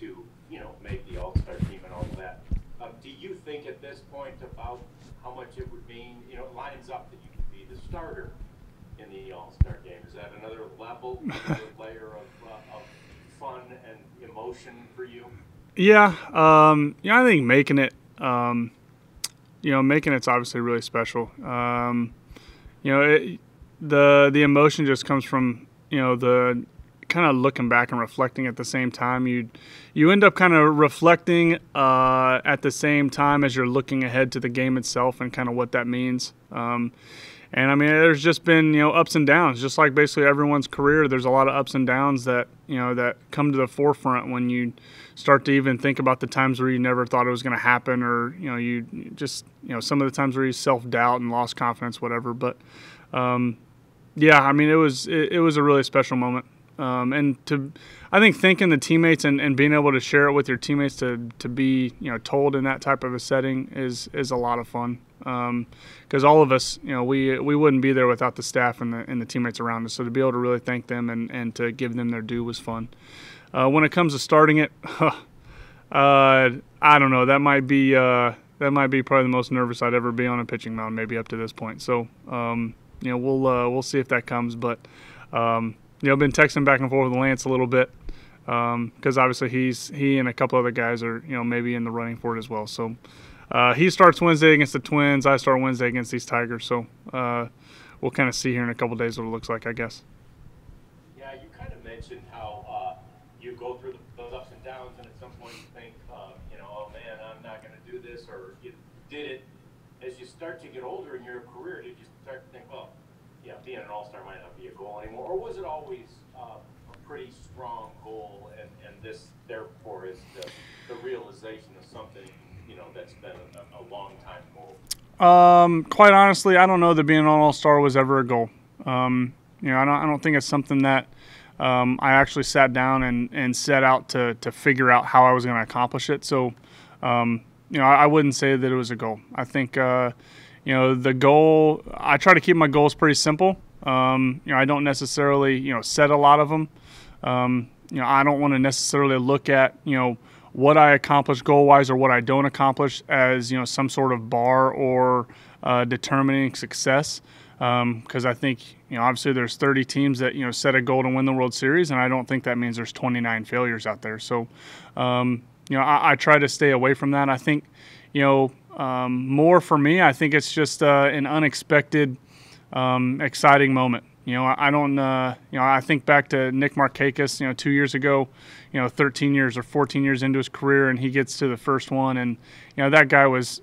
to, make the All-Star team and all of that. Do you think at this point about how much it would mean, it lines up that you could be the starter in the All-Star game? Is that another level, another layer of fun and emotion for you? Yeah, I think making it, making it's obviously really special. The emotion just comes from, the kind of looking back and reflecting at the same time. You end up kind of reflecting at the same time as you're looking ahead to the game itself and kind of what that means. And I mean, there's just been, ups and downs, just like basically everyone's career. There's a lot of ups and downs that, that come to the forefront when you start to even think about the times where you never thought it was going to happen, or, you just, some of the times where you self-doubt and lost confidence, whatever. But, yeah, I mean, it was a really special moment. And I think thanking the teammates and being able to share it with your teammates to be, told in that type of a setting is a lot of fun. Because all of us, we wouldn't be there without the staff and the teammates around us. So to be able to really thank them and to give them their due was fun. When it comes to starting it, I don't know. That might be probably the most nervous I'd ever be on a pitching mound, maybe up to this point. So we'll see if that comes. But I've been texting back and forth with Lance a little bit because obviously he and a couple other guys are maybe in the running for it as well. So. He starts Wednesday against the Twins. I start Wednesday against these Tigers. So we'll kind of see here in a couple of days what it looks like, I guess. Yeah, you kind of mentioned how you go through those ups and downs, and at some point you think, oh man, I'm not going to do this, or you did it. As you start to get older in your career, did you start to think, well, yeah, being an All-Star might not be a goal anymore, or was it always a pretty strong goal, and this therefore is the realization of something that's been a long time goal? Quite honestly, I don't know that being an All-Star was ever a goal. I don't think it's something that I actually sat down and set out to figure out how I was going to accomplish it. So, I wouldn't say that it was a goal. I think, the goal, I try to keep my goals pretty simple. I don't necessarily, set a lot of them. I don't want to necessarily look at, what I accomplish goal-wise or what I don't accomplish as, some sort of bar or determining success. Because I think, obviously there's 30 teams that, set a goal to win the World Series, and I don't think that means there's 29 failures out there. So, I try to stay away from that. I think, more for me, I think it's just an unexpected, exciting moment. I don't, I think back to Nick Markakis, 2 years ago, 13 years or 14 years into his career, and he gets to the first one. And, that guy was,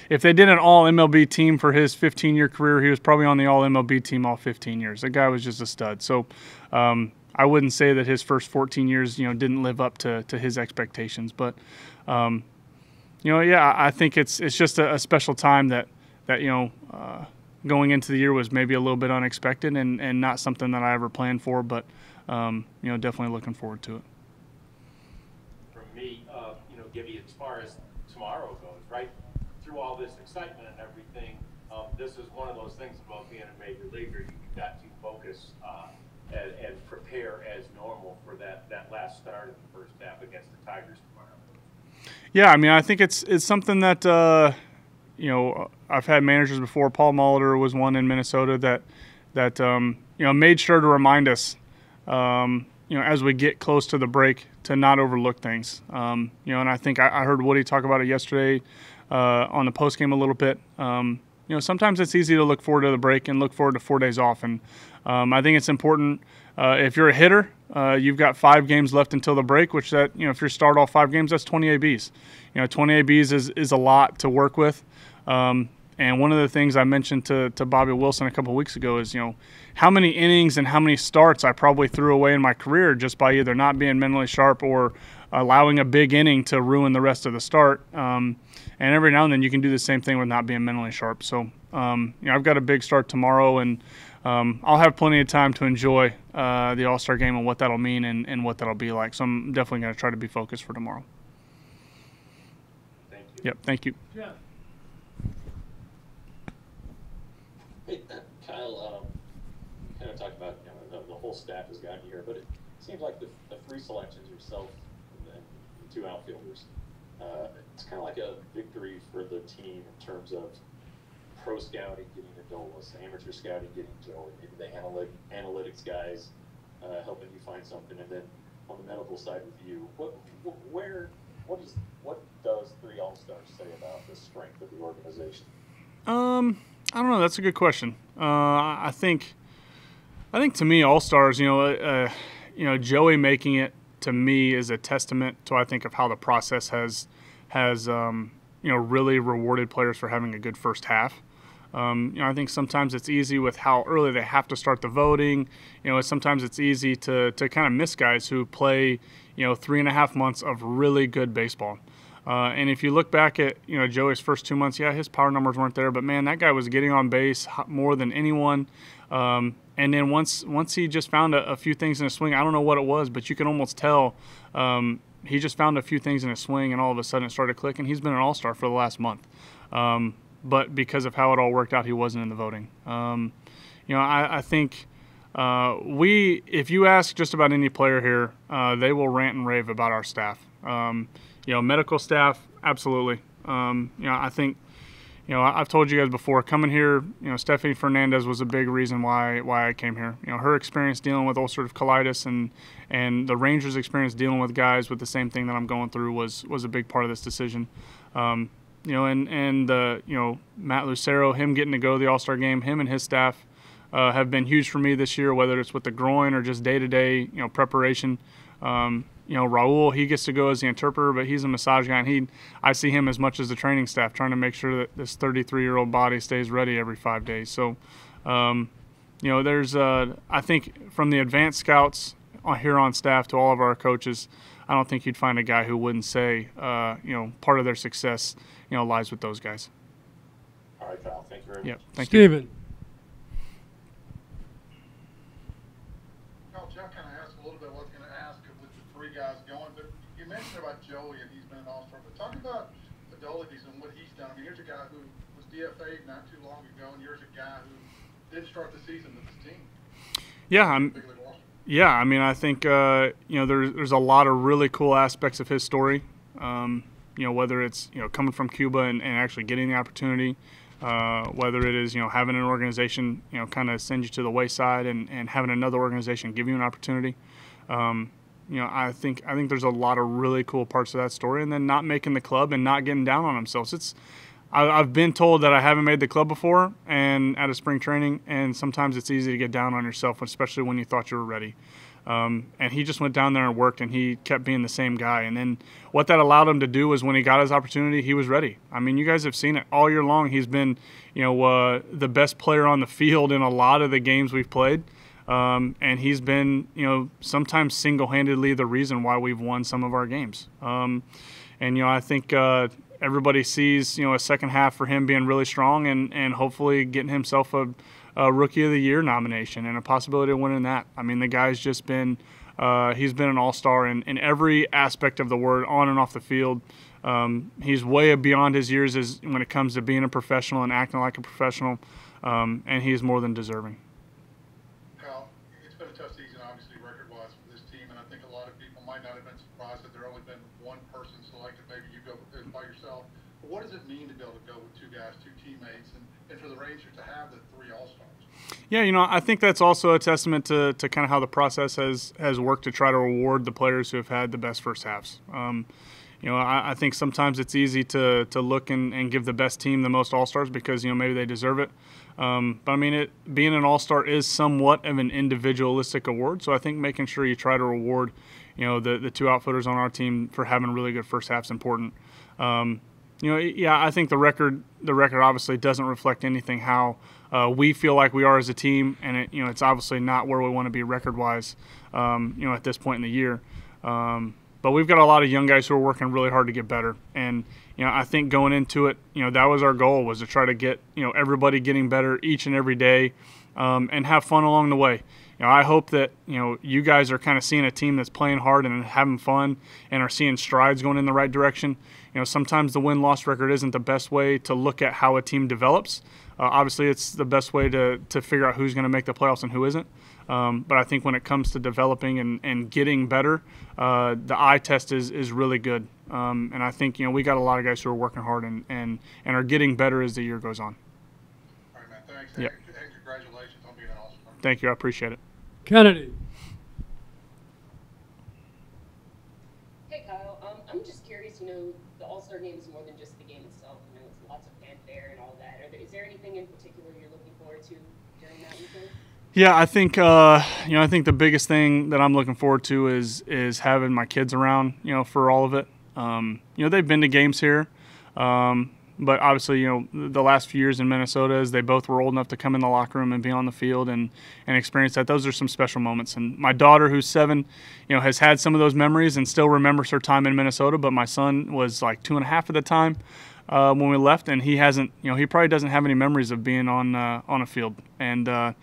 if they did an all MLB team for his 15-year career, he was probably on the all MLB team all 15 years. The guy was just a stud. So I wouldn't say that his first 14 years, didn't live up to his expectations. But, yeah, I think it's just a special time that going into the year was maybe a little bit unexpected and not something that I ever planned for, but, definitely looking forward to it. For me, Gibby, as far as tomorrow goes, right, through all this excitement and everything, this is one of those things about being a major leaguer. You've got to focus and prepare as normal for that last start of the first half against the Tigers tomorrow. Yeah, I mean, I think it's something that I've had managers before. Paul Molitor was one in Minnesota that made sure to remind us, as we get close to the break, to not overlook things. And I think I heard Woody talk about it yesterday on the postgame a little bit. Sometimes it's easy to look forward to the break and look forward to 4 days off. And I think it's important if you're a hitter, you've got 5 games left until the break, which if you start all 5 games, that's 20 ABs. 20 ABs is a lot to work with. And one of the things I mentioned to Bobby Wilson a couple of weeks ago is, how many innings and how many starts I probably threw away in my career just by either not being mentally sharp or allowing a big inning to ruin the rest of the start. And every now and then you can do the same thing with not being mentally sharp. So, I've got a big start tomorrow, and I'll have plenty of time to enjoy the All-Star game and what that'll mean and what that'll be like. So I'm definitely going to try to be focused for tomorrow. Thank you. Yep, thank you. Yeah. Hey, Kyle, kind of talked about the whole staff has gotten here, but it seems like the 3 selections, yourself and two outfielders. It's kind of like a victory for the team in terms of pro scouting getting Adolis, amateur scouting getting Joey, maybe the analytics guys helping you find something, and then on the medical side with you, what does three All-Stars say about the strength of the organization? I don't know. That's a good question. I think to me, All-Stars, Joey making it to me is a testament to, I think, of how the process has really rewarded players for having a good first half. I think sometimes it's easy with how early they have to start the voting. Sometimes it's easy to kind of miss guys who play, 3.5 months of really good baseball. And if you look back at, Joey's first 2 months, yeah, his power numbers weren't there, but man, that guy was getting on base more than anyone. And then once he just found a few things in his swing, I don't know what it was, but you can almost tell he just found a few things in his swing, and all of a sudden it started clicking. He's been an All-Star for the last month. But because of how it all worked out, he wasn't in the voting. I think if you ask just about any player here, they will rant and rave about our staff. Medical staff, absolutely. I think, I've told you guys before, coming here, Stephanie Fernandez was a big reason why I came here. Her experience dealing with ulcerative colitis and the Rangers' experience dealing with guys with the same thing that I'm going through was a big part of this decision. Matt Lucero, him getting to go to the All-Star game, him and his staff have been huge for me this year, whether it's with the groin or just day-to-day, preparation. Raul, he gets to go as the interpreter, but he's a massage guy, and I see him as much as the training staff, trying to make sure that this 33-year-old body stays ready every 5 days. So, there's, I think, from the advanced scouts here on staff to all of our coaches, I don't think you'd find a guy who wouldn't say, part of their success, lies with those guys. All right, Kyle. Thank you very much. Yeah, thank you. Steven. Jeff kind of asked a little bit what I was going to ask with the three guys going, but you mentioned about Joey and he's been an All-Star. But talk about Adolis and what he's done. I mean, here's a guy who was DFA'd not too long ago, and here's a guy who did start the season with his team. Yeah, I mean, I think there's a lot of really cool aspects of his story. Whether it's coming from Cuba and actually getting the opportunity, whether it is having an organization kind of send you to the wayside and having another organization give you an opportunity. I think there's a lot of really cool parts of that story, and then not making the club and not getting down on themselves. I've been told that I haven't made the club before and at a spring training, and sometimes it's easy to get down on yourself, especially when you thought you were ready. And he just went down there and worked, and he kept being the same guy. And then what that allowed him to do was when he got his opportunity, he was ready. I mean, you guys have seen it all year long. He's been, the best player on the field in a lot of the games we've played. And he's been, sometimes single-handedly the reason why we've won some of our games. I think everybody sees, a second half for him being really strong and hopefully getting himself a Rookie of the Year nomination and a possibility of winning that. I mean, the guy's just been he's been an all-star in every aspect of the word, on and off the field. He's way beyond his years when it comes to being a professional and acting like a professional, and he's more than deserving. Kyle, it's been a tough season, obviously, record-wise for this team, and I think a lot of people might not have been surprised that there only been one person selected. Maybe you go by yourself. But what does it mean to be able to go with two guys, two teammates, and for the Rangers to have the three All-Stars? Yeah, I think that's also a testament to kind of how the process has worked to try to reward the players who have had the best first halves. I think sometimes it's easy to look and give the best team the most All-Stars because, maybe they deserve it. But, I mean, being an All-Star is somewhat of an individualistic award, so I think making sure you try to reward, the two outfielders on our team for having really good first half is important. I think the record obviously doesn't reflect anything how we feel like we are as a team, and it's obviously not where we want to be record-wise, at this point in the year. But we've got a lot of young guys who are working really hard to get better, and I think going into it, that was our goal, was to try to get everybody getting better each and every day, and have fun along the way. I hope that you guys are kind of seeing a team that's playing hard and having fun and are seeing strides going in the right direction. Sometimes the win-loss record isn't the best way to look at how a team develops. Obviously, it's the best way to figure out who's going to make the playoffs and who isn't. But I think when it comes to developing and getting better, the eye test is really good. And I think, we got a lot of guys who are working hard and are getting better as the year goes on. All right, man. Thanks. Yep. And congratulations on being an All-Star. Thank you. I appreciate it. Kennedy. Hey Kyle, I'm just curious, the All-Star Game is more than just the game itself, it's lots of fanfare and all that. Is there anything in particular you're looking forward to during that weekend? Yeah, I think I think the biggest thing that I'm looking forward to is having my kids around, for all of it. They've been to games here, but obviously, the last few years in Minnesota, as they both were old enough to come in the locker room and be on the field and experience that. Those are some special moments. And my daughter, who's 7, has had some of those memories and still remembers her time in Minnesota. But my son was like 2.5 at the time when we left, and he hasn't. He probably doesn't have any memories of being on a field. And I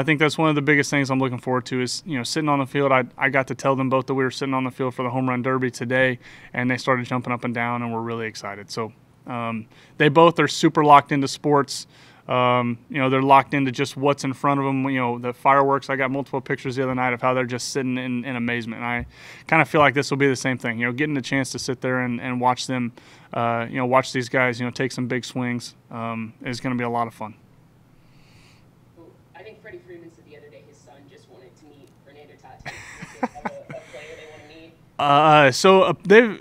think that's one of the biggest things I'm looking forward to is, sitting on the field. I got to tell them both that we were sitting on the field for the home run derby today, and they started jumping up and down, and we're really excited. So they both are super locked into sports. They're locked into just what's in front of them. The fireworks. I got multiple pictures the other night of how they're just sitting in amazement. And I kind of feel like this will be the same thing. Getting the chance to sit there and watch them, watch these guys, take some big swings is going to be a lot of fun. I think Freddie Freeman said the other day his son just wanted to meet Fernando Tatis. Is there a player they want to meet? So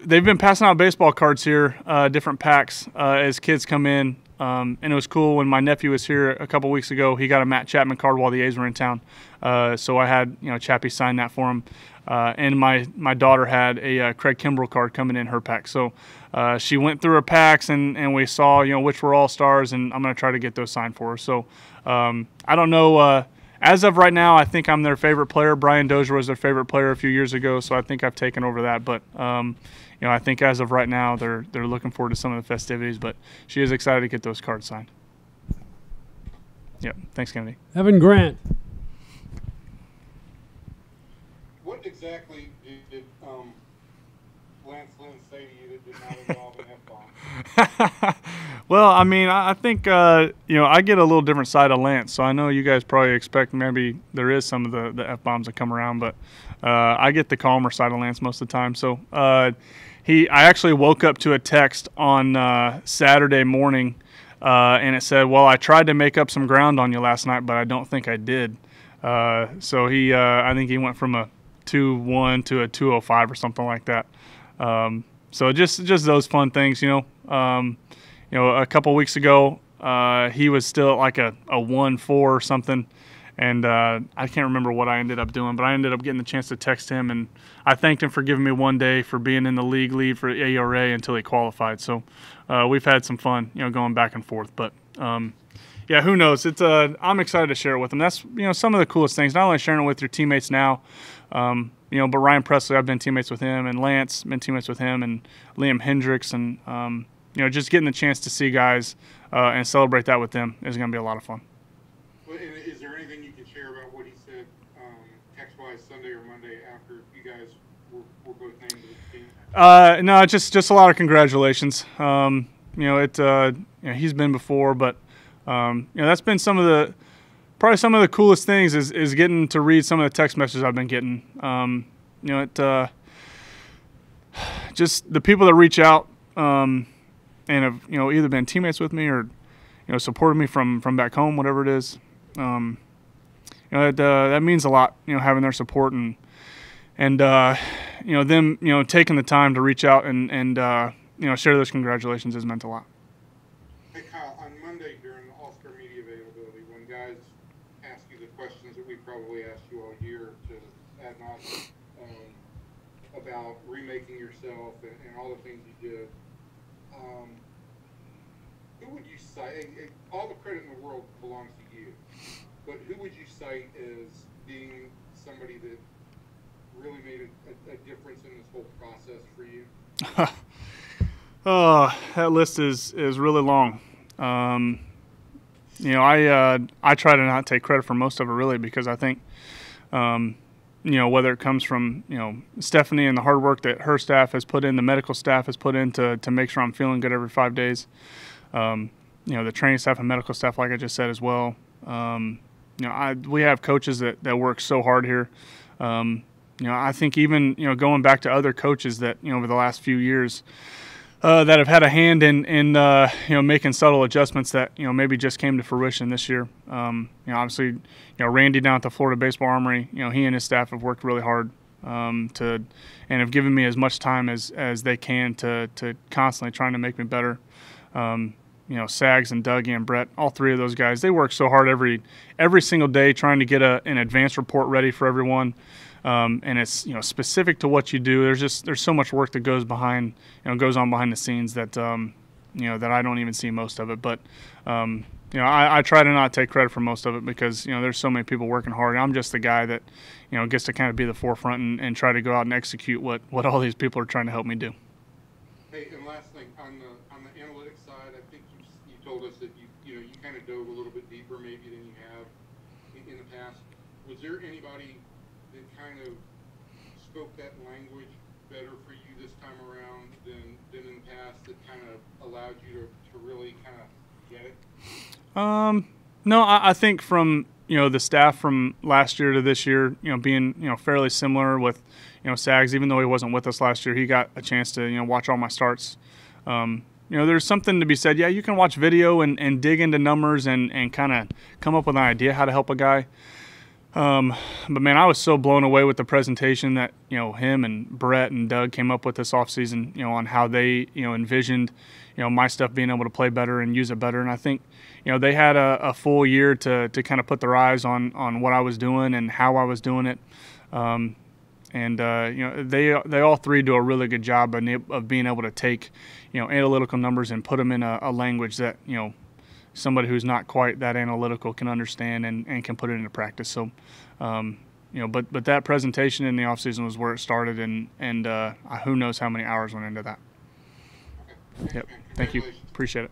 they've been passing out baseball cards here, different packs as kids come in. And it was cool when my nephew was here a couple weeks ago. He got a Matt Chapman card while the A's were in town. So I had Chappie sign that for him. And my daughter had a Craig Kimbrell card coming in her pack. So she went through her packs and we saw which were AllStars, and I'm going to try to get those signed for her. So I don't know. As of right now, I think I'm their favorite player. Brian Dozier was their favorite player a few years ago, so I think I've taken over that. But I think as of right now, they're looking forward to some of the festivities. But she is excited to get those cards signed. Yep. Thanks, Kennedy. Evan Grant. What exactly did Lance Lynn say to you that did not involve an F-bomb? Well, I think, I get a little different side of Lance, so I know you guys probably expect maybe there is some of the F-bombs that come around, but I get the calmer side of Lance most of the time. So I actually woke up to a text on Saturday morning, and it said, well, I tried to make up some ground on you last night, but I don't think I did. So I think he went from a 2-1 to a 205 or something like that. So just those fun things, a couple weeks ago, he was still like a 1-4 or something, and I can't remember what I ended up doing, but I ended up getting the chance to text him, and I thanked him for giving me one day for being in the league lead for ARA until he qualified. So we've had some fun, going back and forth. But yeah, who knows? It's I'm excited to share it with him. That's some of the coolest things. Not only sharing it with your teammates now, but Ryan Presley, I've been teammates with him, and Lance, been teammates with him, and Liam Hendricks, and just getting the chance to see guys and celebrate that with them is going to be a lot of fun. Well, is there anything you can share about what he said text-wise Sunday or Monday after you guys were both named to the team? No, just a lot of congratulations. He's been before, but that's been probably some of the coolest things is getting to read some of the text messages I've been getting. Just the people that reach out and have either been teammates with me or supported me from back home, whatever it is. That means a lot. Having their support and them taking the time to reach out and share those congratulations has meant a lot. Hey Kyle, on Monday during the All-Star media availability, when guys ask you the questions that we probably asked you all year to ad nauseam about remaking yourself and all the things you did, who would you cite? All the credit in the world belongs to you, but who would you cite as being somebody that really made a difference in this whole process for you? Oh, that list is really long. I try to not take credit for most of it, really, because I think, whether it comes from, Stephanie and the hard work that her staff has put in, the medical staff has put in to make sure I'm feeling good every 5 days. The training staff and medical staff, like I just said as well. we have coaches that work so hard here. I think even going back to other coaches that over the last few years that have had a hand in making subtle adjustments that maybe just came to fruition this year. Obviously, Randy down at the Florida Baseball Armory, he and his staff have worked really hard and have given me as much time as they can to constantly trying to make me better. Sags and Doug and Brett, all three of those guys, they work so hard every single day trying to get an advance report ready for everyone. And it's specific to what you do. There's so much work that goes on behind the scenes that that I don't even see most of it. But I try to not take credit for most of it because there's so many people working hard. I'm just the guy that gets to kind of be the forefront and try to go out and execute what all these people are trying to help me do. Hey, and last thing on the analytics side, I think you told us that you kind of dove a little bit deeper maybe than you have in the past. Was there anybody that kind of spoke that language better for you this time around than in the past that kind of allowed you to really kind of get it? No, I think from the staff from last year to this year, being fairly similar with Sags, even though he wasn't with us last year, he got a chance to watch all my starts. There's something to be said. Yeah, you can watch video and dig into numbers and kind of come up with an idea how to help a guy. But man, I was so blown away with the presentation that him and Brett and Doug came up with this offseason, on how they envisioned my stuff being able to play better and use it better. And I think they had a full year to kind of put their eyes on what I was doing and how I was doing it. They all three do a really good job of being able to take analytical numbers and put them in a language that somebody who's not quite that analytical can understand and can put it into practice. So, but that presentation in the offseason was where it started, and who knows how many hours went into that. Okay. Yep. Thank you. Appreciate it.